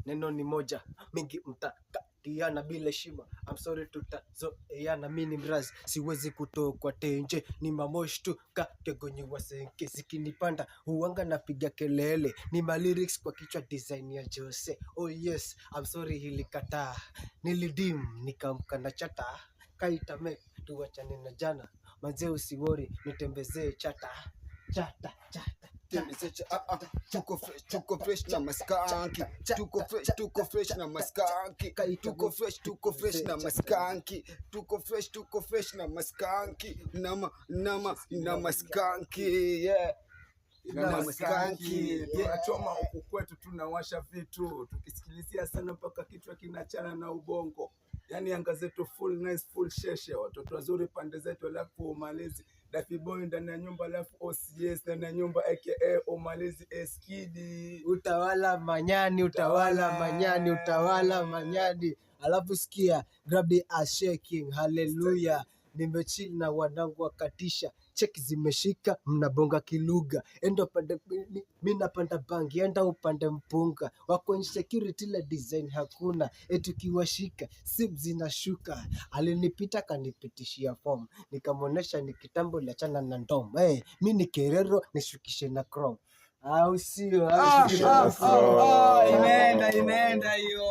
neno ni moja, mingi mtakatiana bila heshima. I'm sorry tutazoeana, mimi ni mrazi, siwezi kutokwa tenje. Ni mamosh tu kakegonyi wasenke, zikinipanda huanga napiga kelele. Ni ma lyrics kwa kichwa design ya Jose. Oh yes, I'm sorry hilikataa. Nilidim nikamka na chata. Kaita me tuwachane na jana. Manze usiwori nitembezee chata. Chata. Tuko fresh na maskanki. Tuko fresh na maskanki. Tuko fresh na maskanki. Tuko fresh na maskanki. Na maskanki, yeah. Na maskanki, tunachoma huku kwetu, tunawasha vitu tukisikilizia sana mpaka kichwa kinachana na ubongo. Yani anga zetu full nice, full sheshe, watoto wazuri pande zetu, alafu umalizi Daffy Boy ndani ya nyumba, alafu OCS ndani ya nyumba aka umalizi Eskidi. Utawala manyani, alafu sikia grab the ass shaking, hallelujah. Nimechill na wanangu wakatisha, cheki zimeshika, mnabonga kilugha. Enda upande mimi napanda bangi, enda upande mpunga. Wako insecurity la design hakuna, tukiwashika sim zinashuka. Alinipita kanipitishia form, nikamuonesha ni kitambo liachana na ndom. Mimi ni kerero nishukishe na chrome. Au sio? Imeenda hiyo.